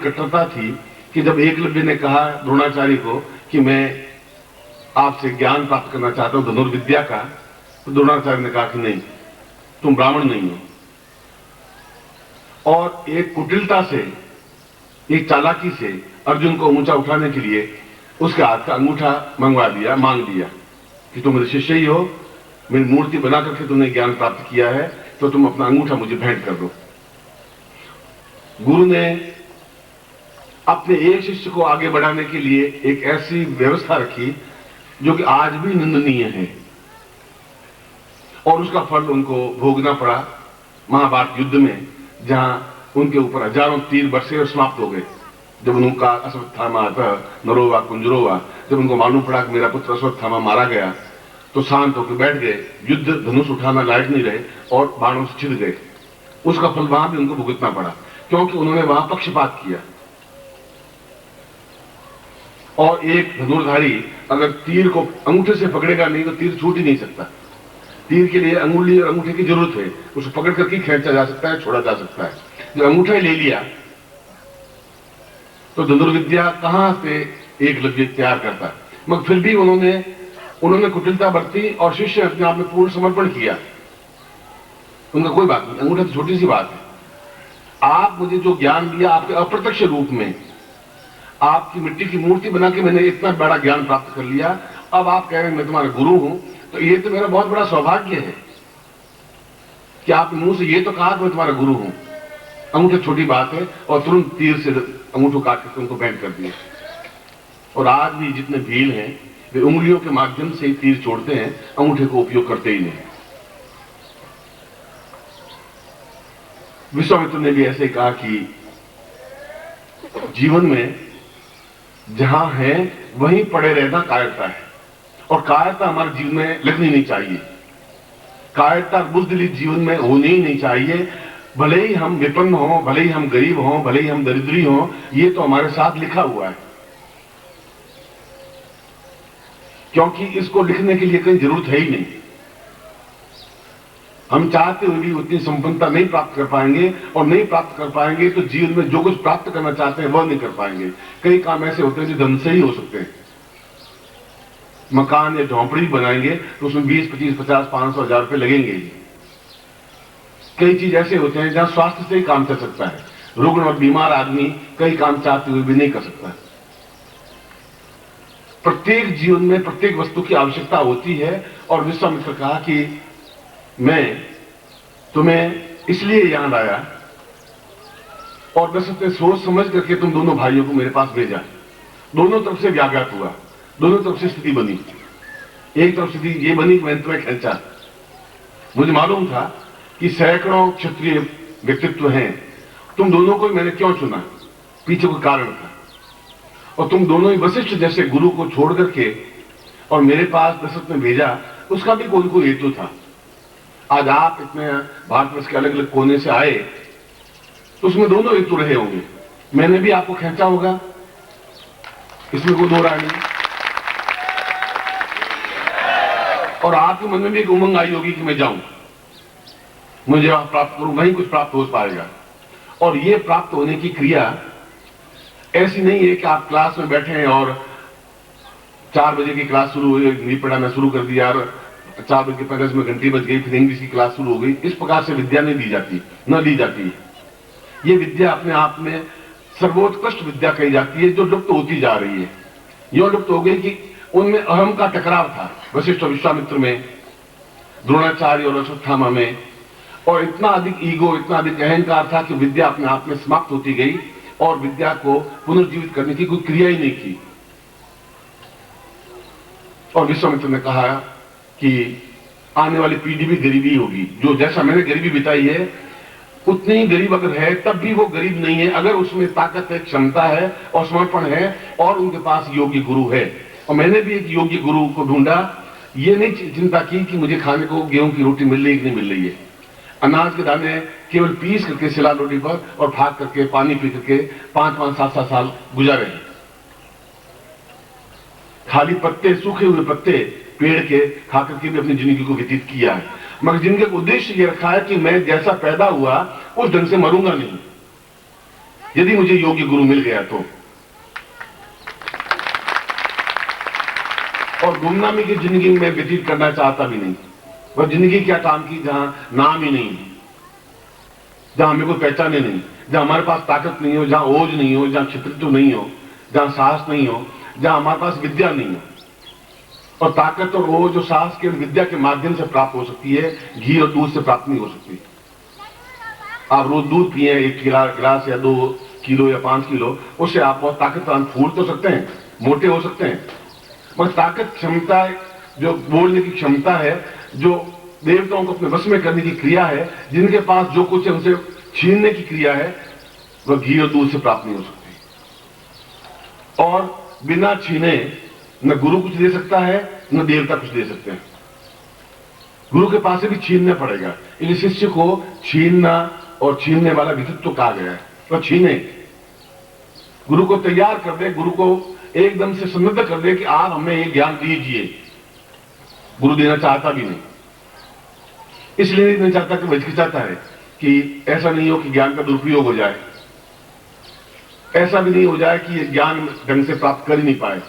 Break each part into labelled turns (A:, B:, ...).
A: कट्टरता थी कि जब एकलव्य ने कहा द्रोणाचार्य को कि मैं आपसे ज्ञान प्राप्त करना चाहता हूं धनुर्विद्या का, तो द्रोणाचार्य ने कहा कि नहीं, तुम ब्राह्मण नहीं हो। और एक कुटिलता से, एक चालाकी से अर्जुन को ऊंचा उठाने के लिए उसके हाथ का अंगूठा मंगवा दिया, मांग लिया कि तुम मेरे शिष्य ही हो, मेरी मूर्ति बना करके तुमने ज्ञान प्राप्त किया है, तो तुम अपना अंगूठा मुझे भेंट कर दो। गुरु ने अपने एक शिष्य को आगे बढ़ाने के लिए एक ऐसी व्यवस्था रखी जो कि आज भी निंदनीय है, और उसका फल उनको भोगना पड़ा महाभारत युद्ध में, जहां उनके ऊपर हजारों तीर बरसे और समाप्त हो गए। जब उनका अश्वत्थामा नरोवा कुंजरोवा, जब उनको मालूम पड़ा कि मेरा पुत्र अश्वत्थामा मारा गया, तो शांत होकर बैठ गए, युद्ध धनुष उठाना लायक नहीं रहे और बाणों से छिद गए। उसका फल वहां भी उनको भुगतना पड़ा, क्योंकि उन्होंने वहां पक्षपात किया। और एक धनुर्धारी अगर तीर को अंगूठे से पकड़ेगा नहीं तो तीर छूट ही नहीं सकता। तीर के लिए अंगुली और अंगूठे की जरूरत है, उसको पकड़ करके खींचा जा सकता है, छोड़ा जा सकता है। जब अंगूठा ही ले लिया तो धनुर्विद्या कहां से एकलव्य तैयार करता। मगर फिर भी उन्होंने कुटिलता बरती और शिष्य अपने आप में पूर्ण समर्पण किया। उनका कोई बात नहीं, अंगूठा तो छोटी सी बात है। आप मुझे जो ज्ञान दिया आपके अप्रत्यक्ष रूप में, आपकी मिट्टी की मूर्ति बना के मैंने इतना बड़ा ज्ञान प्राप्त कर लिया, अब आप कह रहे हैं मैं तुम्हारा गुरु हूं, तो ये तो मेरा बहुत बड़ा सौभाग्य है कि आपने मुंह से ये तो कहा कि मैं तुम्हारा गुरु हूं। अंगूठा छोटी बात है, और तुरंत तीर से अंगूठों काट करके उनको भेंट कर दिया। और आज भी जितने भील हैं वे उंगलियों के माध्यम से ही तीर छोड़ते हैं, अंगूठे को उपयोग करते ही नहीं। विश्वामित्र ने भी ऐसे कहा कि जीवन में जहां है वहीं पड़े रहना कायरता है, और कायरता हमारे जीवन में लगनी नहीं चाहिए। कायरता बुजदिली जीवन में होनी ही नहीं चाहिए। भले ही हम विपन्न हों, भले ही हम गरीब हों, भले ही हम दरिद्री हों, ये तो हमारे साथ लिखा हुआ है, क्योंकि इसको लिखने के लिए कहीं जरूरत है ही नहीं। हम चाहते हुए भी उतनी संपन्नता नहीं प्राप्त कर पाएंगे, और नहीं प्राप्त कर पाएंगे तो जीवन में जो कुछ प्राप्त करना चाहते हैं वह नहीं कर पाएंगे। कई काम ऐसे होते हैं जो धन से ही हो सकते हैं। मकान या झोंपड़ी बनाएंगे तो उसमें 20, 25, 50, 500, 1000 रुपए लगेंगे ही। कई चीज ऐसे होते हैं जहां स्वास्थ्य से ही काम चल सकता है। रुग्ण और बीमार आदमी कई काम चाहते हुए भी नहीं कर सकता। प्रत्येक जीवन में प्रत्येक वस्तु की आवश्यकता होती है, और विश्वामित्र कहा कि मैं तुम्हें इसलिए यहां लाया, और दशरथ ने सोच समझ करके तुम दोनों भाइयों को मेरे पास भेजा। दोनों तरफ से व्याघात हुआ, दोनों तरफ से स्थिति बनी। एक तरफ स्थिति ये बनी कि मैंने तुम्हें खींचा। मुझे मालूम था कि सैकड़ों क्षत्रिय व्यक्तित्व हैं, तुम दोनों को मैंने क्यों चुना, पीछे कोई कारण था। और तुम दोनों ही वशिष्ठ जैसे गुरु को छोड़ करके और मेरे पास दशरथ ने भेजा, उसका भी कोई हेतु था। आज आप इतने भारतवर्ष के अलग अलग कोने से आए तो उसमें दोनों हेतु रहे होंगे। मैंने भी आपको खींचा होगा, इसमें कोई दो राय नहीं। और आपके मन में भी एक उमंग आई होगी कि मैं जाऊं, मुझे वहां प्राप्त करूं, वहीं कुछ प्राप्त हो पाएगा। और ये प्राप्त होने की क्रिया ऐसी नहीं है कि आप क्लास में बैठे हैं और 4 बजे की क्लास शुरू हुई, नींद पढ़ाना शुरू कर दिया, 4 बजे के 5 में घंटी बज गई, फिर इंग्लिश की क्लास शुरू हो गई। इस प्रकार से विद्या नहीं दी जाती, न ली जाती है। ये विद्या अपने आप में सर्वोत्कृष्ट विद्या कही जाती है, जो लुप्त होती जा रही है। यह लुप्त हो गई कि उनमें अहम का टकराव था, वशिष्ठ और विश्वामित्र में, द्रोणाचार्य और अश्वत्थामा में, और इतना अधिक ईगो, इतना अधिक अहंकार था कि विद्या अपने आप में समाप्त होती गई, और विद्या को पुनर्जीवित करने की कोई क्रिया ही नहीं की। और विश्वामित्र ने कहा कि आने वाली पीढ़ी भी गरीबी होगी, जो जैसा मैंने गरीबी बिताई है उतनी ही गरीब अगर है तब भी वो गरीब नहीं है, अगर उसमें ताकत है, क्षमता है और समर्पण है, और उनके पास योग्य गुरु है। और मैंने भी एक योग्य गुरु को ढूंढा। ये नहीं चिंता की कि मुझे खाने को गेहूं की रोटी मिल रही है कि नहीं मिल रही है। अनाज के दाने केवल पीस करके सिला रोटी पर और भाग करके पानी पी करके 5-5, 7-7 साल गुजारे हैं। खाली पत्ते, सूखे हुए पत्ते पेड़ के खा करके भी अपनी जिंदगी को व्यतीत किया है। मगर जिनका उद्देश्य ये रखा है कि मैं जैसा पैदा हुआ उस ढंग से मरूंगा नहीं। यदि मुझे योग्य गुरु मिल गया तो। और गुमनामी की जिंदगी में व्यतीत करना चाहता भी नहीं। वह जिंदगी क्या काम की जहां नाम ही नहीं है, जहां हमें कोई पहचाने नहीं, जहां हमारे पास ताकत नहीं हो, जहां ओज नहीं हो, जहां क्षेत्रित्व नहीं हो, जहां साहस नहीं हो, जहां हमारे पास विद्या नहीं हो। और ताकत और ओज और साहस केवल विद्या के माध्यम से प्राप्त हो सकती है, घी और दूध से प्राप्त नहीं हो सकती। आप रोज दूध पिए 1 गिलास या 2 किलो या 5 किलो, उससे आप बहुत ताकतवान फूल तो सकते हैं, मोटे हो सकते हैं, मगर ताकत क्षमता, जो बोलने की क्षमता है, जो देवताओं को अपने वश में करने की क्रिया है, जिनके पास जो कुछ है उनसे छीनने की क्रिया है, वह घी और दूध से प्राप्त नहीं हो सकती। और बिना छीने न गुरु कुछ दे सकता है, न देवता कुछ दे सकते हैं। गुरु के पास से भी छीनना पड़ेगा। इसलिए शिष्य को छीनना और छीनने वाला विधित्व कहा गया है। तो छीने, गुरु को तैयार कर दे, गुरु को एकदम से समृद्ध कर दे कि आप हमें ये ज्ञान दीजिए। गुरु देना चाहता भी नहीं, इसलिए नहीं चाहता कि हिचकिचाता है कि ऐसा नहीं हो कि ज्ञान का दुरुपयोग हो जाए, ऐसा भी नहीं हो जाए कि ये ज्ञान ढंग से प्राप्त कर ही नहीं पाए,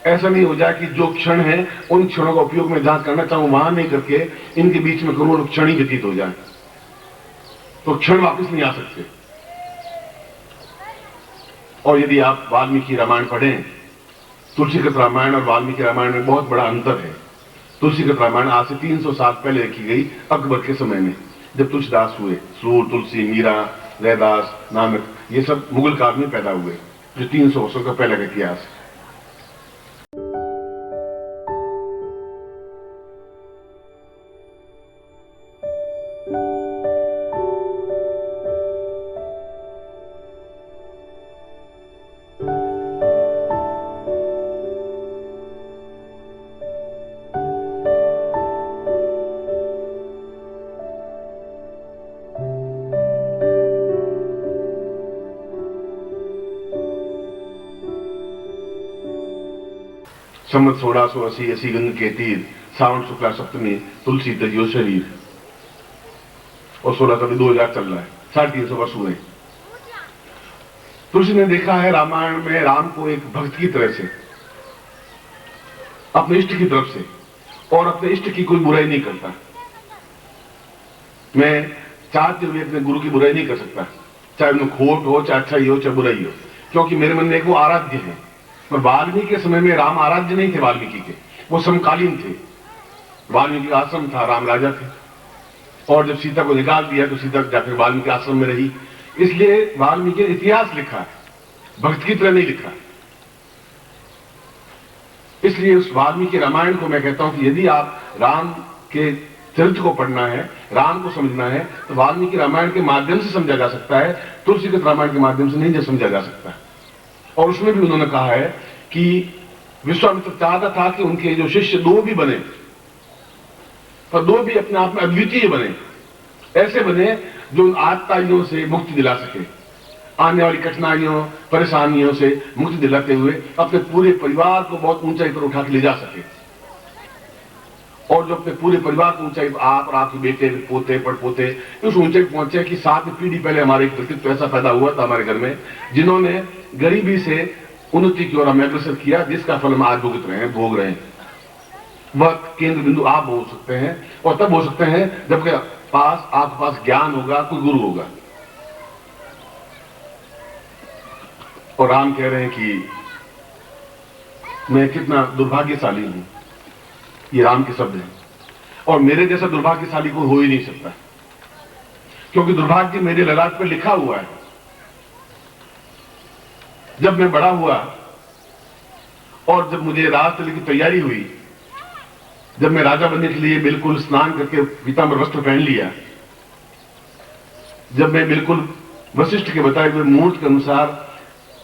A: ऐसा नहीं हो जाए कि जो क्षण है उन क्षणों का उपयोग मैं जहां करना चाहूं वहां नहीं करके इनके बीच में करोड़ों क्षण ही व्यतीत हो जाए, तो क्षण वापस नहीं आ सकते। और यदि आप वाल्मीकि रामायण पढ़ें, तुलसीकृत रामायण और वाल्मीकि रामायण में बहुत बड़ा अंतर है। तुलसीकृत रामायण आज से 300 साल पहले लिखी गई, अकबर के समय में, जब तुलसीदास हुए। सूर, तुलसी, मीरा, रैदास, नानक, ये सब मुगल काल में पैदा हुए, जो 300 वर्षों का पहले का इतिहास है। संवत 1680 ऐसी गंग के तीर, सावन शुक्ला सप्तमी, तुलसी तजियो शरीर। और 2000 चल रहा है, 350 वर्ष हुए। तुलसी ने देखा है रामायण में राम को एक भक्त की तरह से, अपने इष्ट की तरफ से, और अपने इष्ट की कोई बुराई नहीं करता। मैं चाहते हुए अपने गुरु की बुराई नहीं कर सकता, चाहे उनमें खोट हो, चाहे अच्छाई हो, चाहे बुराई हो, क्योंकि मेरे मन में एक वो आराध्य है। पर वाल्मीकि के समय में राम आराध्य नहीं थे, वाल्मीकि के वो समकालीन थे। वाल्मीकि आश्रम था, राम राजा थे, और जब सीता को निकाल दिया तो सीता जाकर वाल्मीकि आश्रम में रही। इसलिए वाल्मीकि ने इतिहास लिखा है, भक्त की तरह नहीं लिखा। इसलिए उस वाल्मीकि रामायण को मैं कहता हूं कि यदि आप राम के चरित्र को पढ़ना है, राम को समझना है, तो वाल्मीकि रामायण के माध्यम से समझा जा सकता है, तुलसीकृत रामायण के माध्यम से नहीं समझा जा सकता। और उसमें भी उन्होंने कहा है कि विश्वामित्र चाहता था कि उनके जो शिष्य 2 भी बने, पर 2 भी अपने आप में अद्वितीय बने, ऐसे बने जो आतताइयों से मुक्ति दिला सके, आने वाली कठिनाइयों, परेशानियों से मुक्ति दिलाते हुए अपने पूरे परिवार को बहुत ऊंचाई पर उठा के ले जा सके। और जो अपने पूरे परिवार को ऊंचाई, आप और आपके बेटे, पोते, पड़पोते उस ऊंचाई पहुंचे कि 7 पीढ़ी पहले हमारे एक व्यक्तित्व ऐसा पैदा हुआ था हमारे घर में, जिन्होंने गरीबी से उन्नति की ओर हमें अग्रसर किया, जिसका फल हम आज भुगत रहे हैं, भोग रहे हैं। वह केंद्र बिंदु आप हो सकते हैं, और तब हो सकते हैं जबकि आपके पास ज्ञान होगा, कोई गुरु होगा। और राम कह रहे हैं कि मैं कितना दुर्भाग्यशाली हूं, ये राम के शब्द हैं, और मेरे जैसा दुर्भाग्यशाली कोई हो ही नहीं सकता, क्योंकि दुर्भाग्य मेरे ललाट पर लिखा हुआ है। जब मैं बड़ा हुआ और जब मुझे राजतली की तैयारी हुई, जब मैं राजा बनने के लिए बिल्कुल स्नान करके पीतांबर वस्त्र पहन लिया, जब मैं बिल्कुल वशिष्ठ के बताए हुए मुहूर्त के अनुसार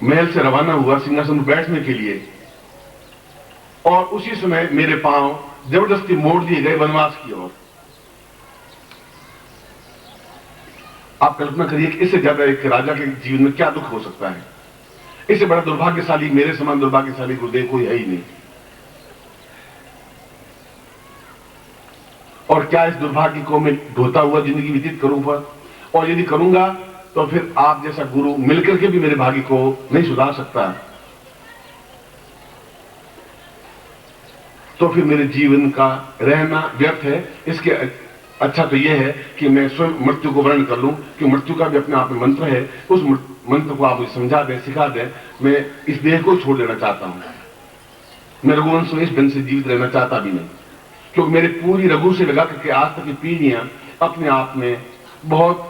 A: महल से रवाना हुआ सिंहासन पर बैठने के लिए, और उसी समय मेरे पांव जबरदस्ती मोड़ दिए गए वनवास की ओर। आप कल्पना करिए कि इससे ज्यादा एक राजा के जीवन में क्या दुख हो सकता है। इससे बड़ा दुर्भाग्यशाली, मेरे समान दुर्भाग्यशाली गुरुदेव कोई है ही नहीं। और क्या इस दुर्भाग्य को मैं ढोता हुआ जिंदगी व्यतीत करूंगा? और यदि करूंगा तो फिर आप जैसा गुरु मिलकर के भी मेरे भाग्य को नहीं सुधार सकता, तो फिर मेरे जीवन का रहना व्यर्थ है। इसके अच्छा तो यह है कि मैं स्वयं मृत्यु को वर्ण कर लूं, कि मृत्यु का भी अपने आप में मंत्र है। उस मंत्र को आप मुझे समझा दें, सिखा दें। मैं इस देह को छोड़ देना चाहता हूं। मैं रघुवंश में इस ढंग से जीवित रहना चाहता भी नहीं, क्योंकि मेरी पूरी रघु से लगा करके आज तक की पीढ़ियां अपने आप में बहुत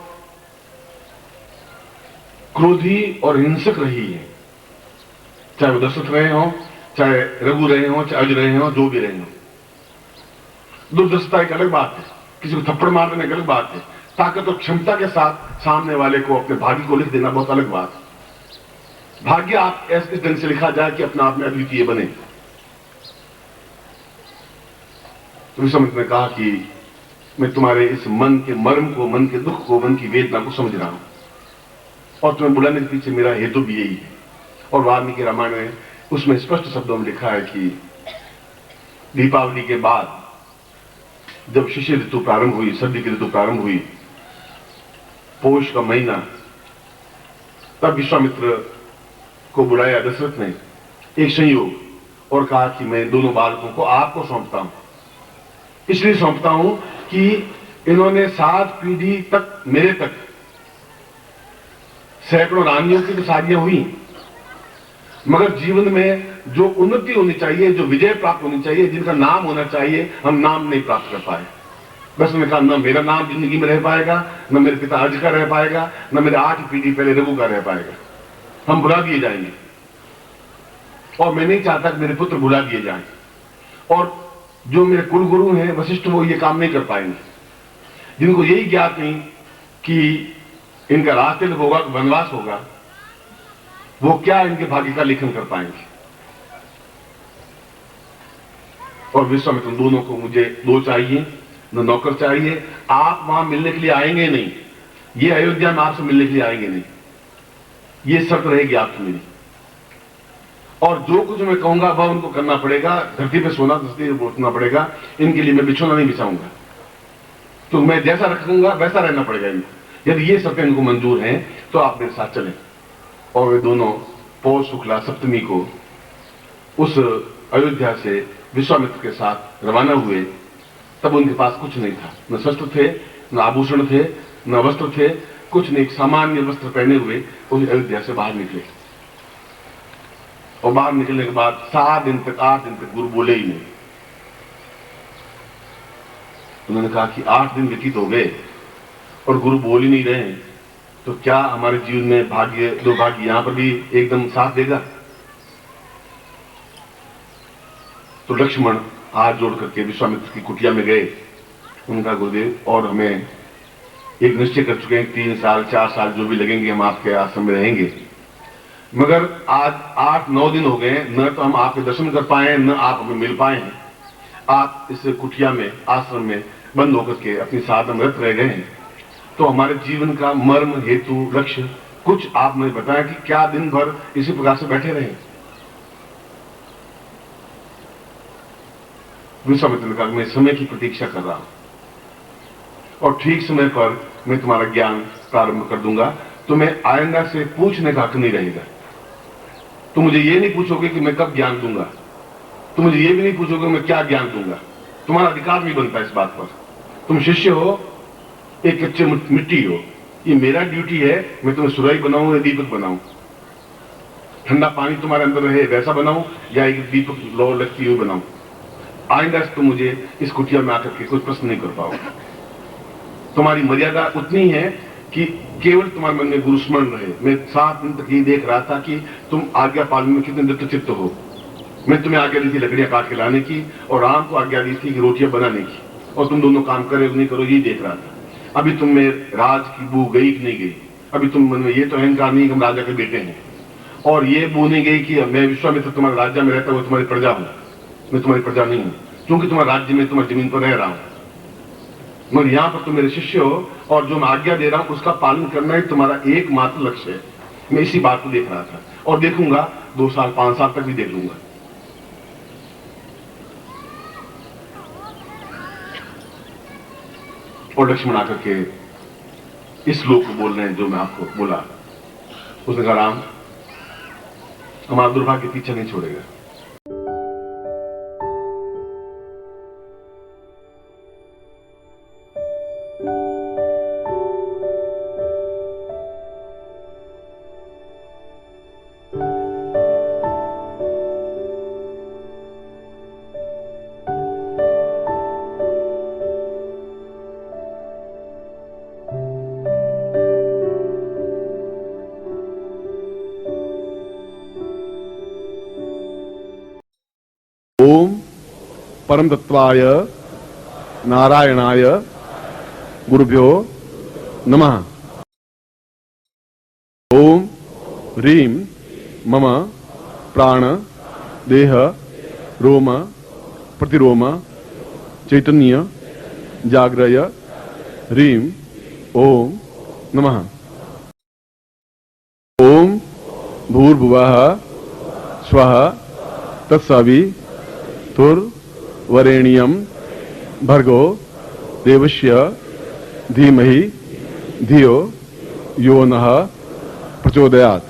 A: क्रोधी और हिंसक रही है। चाहे वो दशरथ रहे हों, चाहे रघु रहे हों, चाहे अज रहे हों, जो भी रहे हों। दुर्दशता एक अलग बात है, किसी को थप्पड़ मार देना एक अलग बात है। ताकत और क्षमता के साथ सामने वाले को अपने भाग्य को लिख देना बहुत अलग बात है। भाग्य आप इस ढंग से लिखा जाए कि अपने आप में अद्वितीय बने। तो विश्वामित्र ने कहा कि मैं तुम्हारे इस मन के मर्म को, मन के दुख को, मन की वेदना को समझ रहा हूं, और तुम्हें बुलाने के पीछे मेरा हेतु भी यही है। और वाल्मीकि रामायण में उसमें स्पष्ट शब्दों में लिखा है कि दीपावली के बाद जब शिशिर ऋतु प्रारंभ हुई, सर्दी की ऋतु प्रारंभ हुई, पौष का महीना, तब विश्वामित्र को बुलाया दशरथ ने एक संयोग, और कहा कि मैं दोनों बालकों को आपको सौंपता हूं। इसलिए सौंपता हूं कि इन्होंने 7 पीढ़ी तक मेरे तक सैकड़ों रानियों की तो शादियां हुई, मगर जीवन में जो उन्नति होनी चाहिए, जो विजय प्राप्त होनी चाहिए, जिनका नाम होना चाहिए, हम नाम नहीं प्राप्त कर पाए। बस मैंने कहा न मेरा नाम जिंदगी में रह पाएगा, न मेरे पिता अर्ज का रह पाएगा, न मेरे 8 पीढ़ी पहले रघु का रह पाएगा। हम भुला दिए जाएंगे, और मैं नहीं चाहता कि मेरे पुत्र भुला दिए जाएं। और जो मेरे कुल गुरु हैं वशिष्ठ, वो ये काम नहीं कर पाएंगे। जिनको यही ज्ञात नहीं कि इनका रास्ते होगा, वनवास होगा, वो क्या इनके भाग्य का लेखन कर पाएंगे। और विश्वामित्र दोनों को मुझे 2 चाहिए, न नौकर चाहिए। आप वहां मिलने के लिए आएंगे नहीं, ये अयोध्या में आपसे मिलने के लिए आएंगे नहीं, ये शर्त रहेगी आपकी मेरी। और जो कुछ मैं कहूंगा वह उनको करना पड़ेगा। धरती पे सोना, धरती पे बोतना पड़ेगा। इनके लिए मैं बिछोना नहीं बिछाऊंगा, तो मैं जैसा रखूंगा वैसा रहना पड़ेगा इनको। यदि ये शर्तें इनको मंजूर हैं तो आप मेरे साथ चलें। और वे दोनों पौष शुक्ला सप्तमी को उस अयोध्या से विश्वामित्र के साथ रवाना हुए। तब उनके पास कुछ नहीं था, न शस्त्र थे, न आभूषण थे, न वस्त्र थे, कुछ नहीं। सामान्य वस्त्र पहने हुए उस अयोध्या से बाहर निकले। और बाहर निकलने के बाद 7 दिन तक, 8 दिन तक गुरु बोले ही नहीं। उन्होंने कहा कि 8 दिन व्यतीत हो गए और गुरु बोल ही नहीं रहे हैं, तो क्या हमारे जीवन में भाग्य, दुर्भाग्य यहां पर भी एकदम साथ देगा? तो लक्ष्मण हाथ जोड़ करके विश्वामित्र की कुटिया में गए। उनका गुरुदेव, और हमें एक निश्चय कर चुके हैं, 3 साल 4 साल जो भी लगेंगे हम आपके आश्रम में रहेंगे, मगर आज 8-9 दिन हो गए, न तो हम आपके दर्शन कर पाए, न आप हमें मिल पाए हैं। आप इस कुटिया में, आश्रम में बंद होकर के अपनी साधना में रत रह गए हैं। तो हमारे जीवन का मर्म, हेतु, लक्ष्य कुछ आपने बताया कि क्या दिन भर इसी प्रकार से बैठे रहे? विश्वामित्र ने कहा, मैं समय की प्रतीक्षा कर रहा हूं, और ठीक समय पर मैं तुम्हारा ज्ञान प्रारंभ कर दूंगा। तुम्हें आइंदा से पूछने का हक नहीं रहेगा। तुम मुझे ये नहीं पूछोगे कि मैं कब ज्ञान दूंगा, तुम मुझे ये भी नहीं पूछोगे मैं क्या ज्ञान दूंगा। तुम्हारा अधिकार नहीं बनता इस बात पर। तुम शिष्य हो, एक कच्चे मिट्टी हो। ये मेरा ड्यूटी है, मैं तुम्हें सुराही बनाऊं या दीपक बनाऊं, ठंडा पानी तुम्हारे अंदर रहे वैसा बनाऊं, या एक दीपक लो लगती हुई बनाऊं। आइंदा से तुम मुझे इस कुटिया में आकर के कोई प्रश्न नहीं कर पाओगे। तुम्हारी मर्यादा उतनी है कि केवल तुम्हारे मन में गुरु स्मरण रहे। मैं 7 दिन तक ये देख रहा था कि तुम आज्ञा पालन में कितने दृढ़चित्त हो। मैं तुम्हें आज्ञा दी थी लकड़ियां काट के लाने की, और राम को आज्ञा दी थी कि रोटियां बनाने की, और तुम दोनों काम करे नहीं करो ये देख रहा था। अभी तुम में राज की बू गई कि नहीं गई? अभी तुम मन में ये तो अहंकार नहीं कि हम राजा के बेटे हैं, और ये बू नहीं गई कि मैं विश्वामित्र तुम्हारे राज्य में रहता हूं, तुम्हारी प्रजा हूं। मैं तुम्हारी प्रजा नहीं हूं, क्योंकि तुम्हारे राज्य में, तुम्हारी जमीन पर रह रहा हूं, मगर यहां पर तुम मेरे शिष्य हो, और जो मैं आज्ञा दे रहा हूं उसका पालन करना ही तुम्हारा एकमात्र लक्ष्य है। मैं इसी बात को देख रहा था, और देखूंगा 2 साल 5 साल तक भी देख लूंगा। और लक्ष्मण आकर के इस श्लोक को बोल रहे हैं जो मैं आपको बोला। उसने कहा राम हमारा दुर्भाग्य पीछे नहीं छोड़ेगा। ओम परम तत्वाय नारायणाय गुरुभ्यो नमः। ओम ह्रीं मम प्राण देह रोम प्रतिरोम चैतन्य जाग्रय ह्रीं ओम नमः। ओम भूर्भुवः स्वः तत्सवितुर्वरेण्यं भर्गो देवस्य धीमहि धियो यो नः प्रचोदयात्।